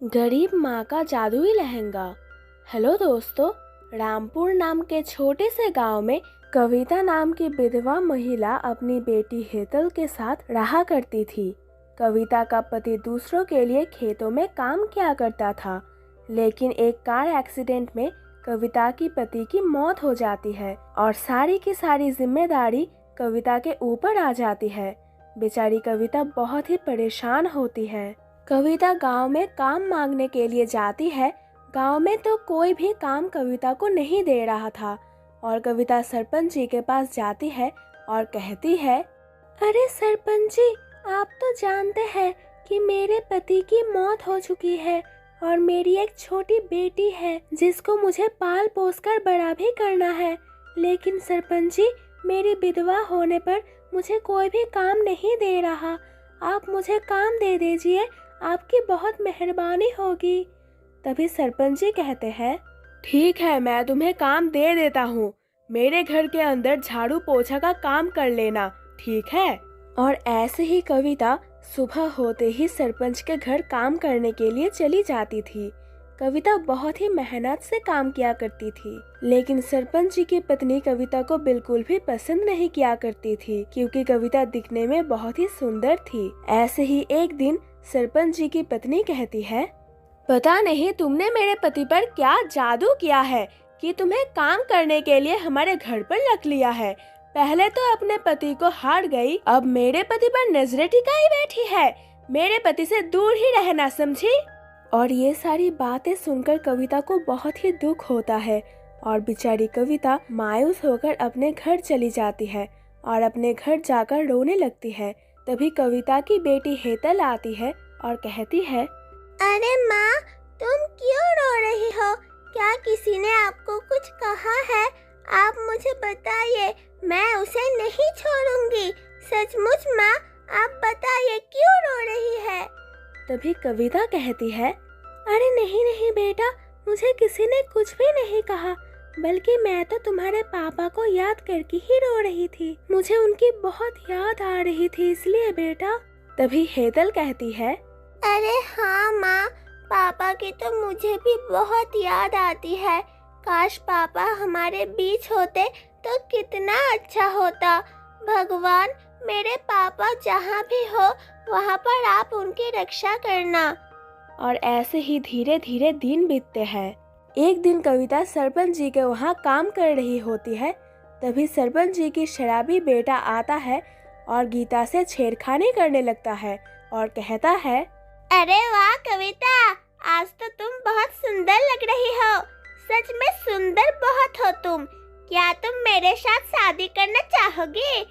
गरीब माँ का जादुई लहंगा। हेलो दोस्तों, रामपुर नाम के छोटे से गांव में कविता नाम की विधवा महिला अपनी बेटी हेतल के साथ रहा करती थी। कविता का पति दूसरों के लिए खेतों में काम किया करता था, लेकिन एक कार एक्सीडेंट में कविता की पति की मौत हो जाती है और सारी की सारी जिम्मेदारी कविता के ऊपर आ जाती है। बेचारी कविता बहुत ही परेशान होती है। कविता गांव में काम मांगने के लिए जाती है। गांव में तो कोई भी काम कविता को नहीं दे रहा था और कविता सरपंच जी के पास जाती है और कहती है, अरे सरपंच जी, आप तो जानते हैं कि मेरे पति की मौत हो चुकी है और मेरी एक छोटी बेटी है जिसको मुझे पाल पोस कर बड़ा भी करना है। लेकिन सरपंच जी, मेरी विधवा होने पर मुझे कोई भी काम नहीं दे रहा। आप मुझे काम दे दीजिए, आपकी बहुत मेहरबानी होगी। तभी सरपंच जी कहते हैं, ठीक है, मैं तुम्हें काम दे देता हूँ। मेरे घर के अंदर झाड़ू पोछा का काम कर लेना, ठीक है। और ऐसे ही कविता सुबह होते ही सरपंच के घर काम करने के लिए चली जाती थी। कविता बहुत ही मेहनत से काम किया करती थी, लेकिन सरपंच जी की पत्नी कविता को बिल्कुल भी पसंद नहीं किया करती थी, क्योंकि कविता दिखने में बहुत ही सुंदर थी। ऐसे ही एक दिन सरपंच जी की पत्नी कहती है, पता नहीं तुमने मेरे पति पर क्या जादू किया है कि तुम्हें काम करने के लिए हमारे घर पर रख लिया है। पहले तो अपने पति को हार गई, अब मेरे पति पर नजरें टिकाई बैठी है। मेरे पति से दूर ही रहना, समझी। और ये सारी बातें सुनकर कविता को बहुत ही दुख होता है और बेचारी कविता मायूस होकर अपने घर चली जाती है और अपने घर जाकर रोने लगती है। तभी कविता की बेटी हेतल आती है और कहती है, अरे माँ, तुम क्यों रो रही हो? क्या किसी ने आपको कुछ कहा है? आप मुझे बताइए, मैं उसे नहीं छोड़ूंगी। सचमुच माँ, आप बताइए क्यों रो रही है? तभी कविता कहती है, अरे नहीं नहीं बेटा, मुझे किसी ने कुछ भी नहीं कहा, बल्कि मैं तो तुम्हारे पापा को याद करके ही रो रही थी। मुझे उनकी बहुत याद आ रही थी, इसलिए बेटा। तभी हेतल कहती है, अरे हाँ माँ, पापा की तो मुझे भी बहुत याद आती है। काश पापा हमारे बीच होते तो कितना अच्छा होता। भगवान, मेरे पापा जहाँ भी हो वहाँ पर आप उनकी रक्षा करना। और ऐसे ही धीरे धीरे दिन बीतते हैं। एक दिन कविता सरपंच जी के वहाँ काम कर रही होती है। तभी सरपंच जी की शराबी बेटा आता है और गीता से छेड़खानी करने लगता है और कहता है, अरे वाह कविता, आज तो तुम बहुत सुंदर लग रही हो। सच में सुंदर बहुत हो तुम। क्या तुम मेरे साथ शादी करना चाहोगी?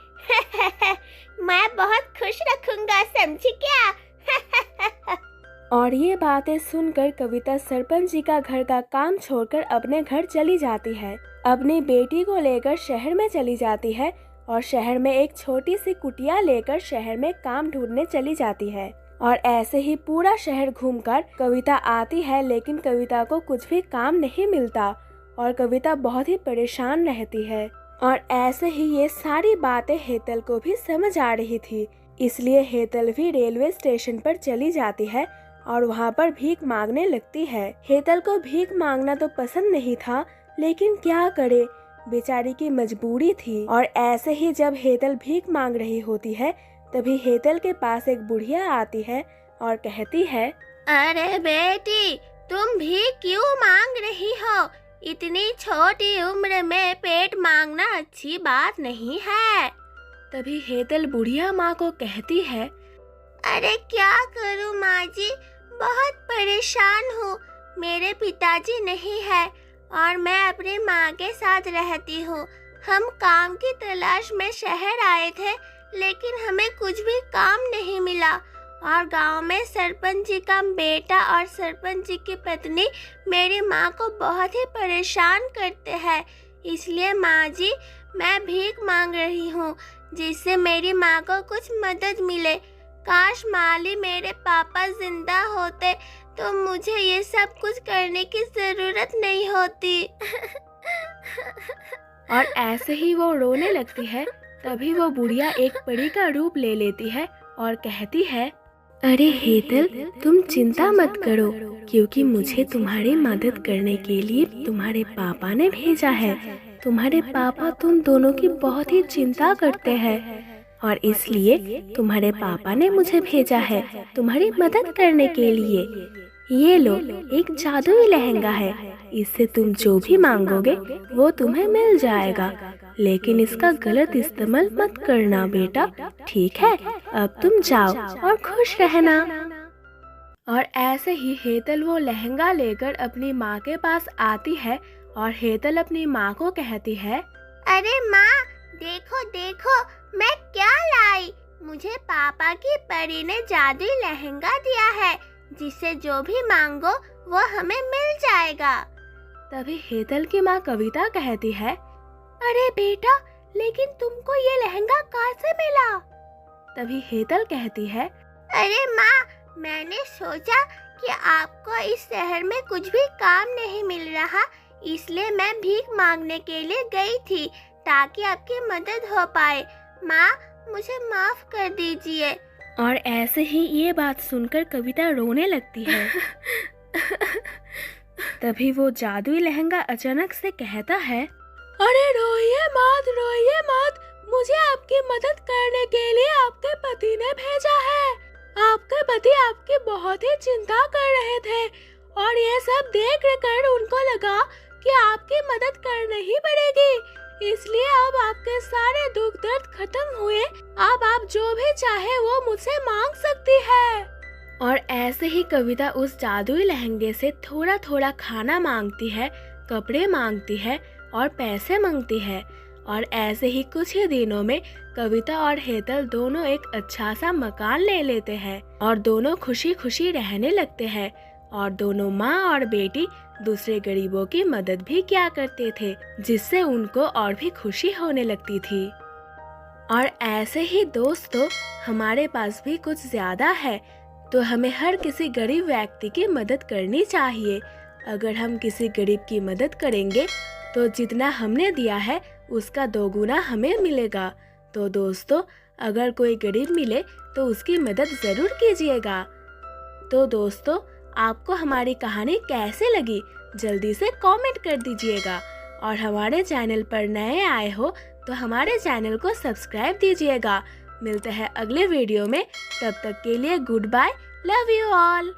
मैं बहुत खुश रखूंगा, समझी क्या? और ये बातें सुनकर कविता सरपंच जी का घर का काम छोड़कर अपने घर चली जाती है। अपनी बेटी को लेकर शहर में चली जाती है और शहर में एक छोटी सी कुटिया लेकर शहर में काम ढूंढने चली जाती है। और ऐसे ही पूरा शहर घूमकर कविता आती है, लेकिन कविता को कुछ भी काम नहीं मिलता और कविता बहुत ही परेशान रहती है। और ऐसे ही ये सारी बातें हेतल को भी समझ आ रही थी, इसलिए हेतल भी रेलवे स्टेशन पर चली जाती है और वहाँ पर भीख मांगने लगती है। हेतल को भीख मांगना तो पसंद नहीं था, लेकिन क्या करे, बेचारी की मजबूरी थी। और ऐसे ही जब हेतल भीख मांग रही होती है, तभी हेतल के पास एक बुढ़िया आती है और कहती है, अरे बेटी, तुम भी क्यों मांग रही हो? इतनी छोटी उम्र में पेट मांगना अच्छी बात नहीं है। तभी हेतल बुढ़िया माँ को कहती है, अरे क्या करूँ माँ जी, बहुत परेशान हूँ। मेरे पिताजी नहीं है और मैं अपनी माँ के साथ रहती हूँ। हम काम की तलाश में शहर आए थे, लेकिन हमें कुछ भी काम नहीं मिला और गांव में सरपंच जी का बेटा और सरपंच जी की पत्नी मेरी माँ को बहुत ही परेशान करते हैं। इसलिए माँ जी, मैं भीख मांग रही हूँ जिससे मेरी माँ को कुछ मदद मिले। काश माली मेरे पापा जिंदा होते तो मुझे ये सब कुछ करने की जरूरत नहीं होती। और ऐसे ही वो रोने लगती है। तभी वो बुढ़िया एक परी का रूप ले लेती है और कहती है, अरे हेतल, तुम चिंता मत करो, क्योंकि मुझे तुम्हारी मदद करने के लिए तुम्हारे पापा ने भेजा है। तुम्हारे पापा तुम दोनों की बहुत ही चिंता करते हैं और इसलिए तुम्हारे पापा ने मुझे भेजा है तुम्हारी मदद करने के लिए। ये लो, एक जादुई लहंगा है। इससे तुम जो भी मांगोगे वो तुम्हें मिल जाएगा, लेकिन इसका गलत इस्तेमाल मत करना बेटा, ठीक है? अब तुम जाओ और खुश रहना। और ऐसे ही हेतल वो लहंगा लेकर अपनी माँ के पास आती है और हेतल अपनी माँ को कहती है, अरे माँ, देखो देखो मैं क्या लाई। मुझे पापा की परी ने जादुई लहंगा दिया है, जिससे जो भी मांगो वो हमें मिल जाएगा। तभी हेतल की माँ कविता कहती है, अरे बेटा, लेकिन तुमको ये लहंगा कहाँ से मिला? तभी हेतल कहती है, अरे माँ, मैंने सोचा कि आपको इस शहर में कुछ भी काम नहीं मिल रहा, इसलिए मैं भीख मांगने के लिए गई थी ताकि आपकी मदद हो पाए। माँ, मुझे माफ कर दीजिए। और ऐसे ही ये बात सुनकर कविता रोने लगती है। तभी वो जादुई लहंगा अचानक से कहता है, अरे रोइए मत, मुझे आपकी मदद करने के लिए आपके पति ने भेजा है। आपके पति आपकी बहुत ही चिंता कर रहे थे और ये सब देख कर उनको लगा कि आपकी मदद करनी ही पड़ेगी, इसलिए अब आपके सारे दुख दर्द खत्म हुए। अब आप जो भी चाहे वो मुझसे मांग सकती है। और ऐसे ही कविता उस जादुई लहंगे से थोड़ा थोड़ा खाना मांगती है, कपड़े मांगती है और पैसे मांगती है। और ऐसे ही कुछ ही दिनों में कविता और हेतल दोनों एक अच्छा सा मकान ले लेते हैं और दोनों खुशी खुशी रहने लगते हैं। और दोनों माँ और बेटी दूसरे गरीबों की मदद भी किया करते थे, जिससे उनको और भी खुशी होने लगती थी। और ऐसे ही दोस्तों, हमारे पास भी कुछ ज्यादा है, तो हमें हर किसी गरीब व्यक्ति की मदद करनी चाहिए। अगर हम किसी गरीब की मदद करेंगे तो जितना हमने दिया है उसका 2 गुना हमें मिलेगा। तो दोस्तों, अगर कोई गरीब मिले तो उसकी मदद जरूर कीजिएगा। तो दोस्तों, आपको हमारी कहानी कैसे लगी जल्दी से कमेंट कर दीजिएगा। और हमारे चैनल पर नए आए हो तो हमारे चैनल को सब्सक्राइब दीजिएगा। मिलते हैं अगले वीडियो में, तब तक के लिए goodbye, love you all.